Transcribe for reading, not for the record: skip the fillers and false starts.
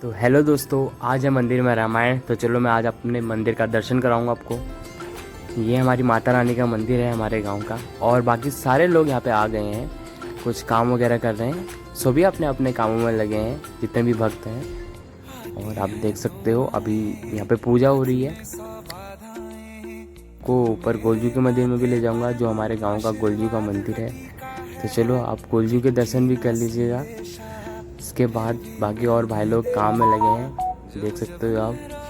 तो हेलो दोस्तों, आज है मंदिर में रामायण। तो चलो मैं आज अपने मंदिर का दर्शन कराऊंगा आपको। ये हमारी माता रानी का मंदिर है हमारे गांव का। और बाकी सारे लोग यहाँ पे आ गए हैं, कुछ काम वगैरह कर रहे हैं। सभी अपने अपने कामों में लगे हैं, जितने भी भक्त हैं। और आप देख सकते हो अभी यहाँ पे पूजा हो रही है। को ऊपर गोलजू के मंदिर में भी ले जाऊंगा, जो हमारे गांव का गोलजू का मंदिर है। तो चलो आप गोलजू के दर्शन भी कर लीजिएगा। इसके बाद बाकी और भाई लोग काम में लगे हैं, देख सकते हो आप।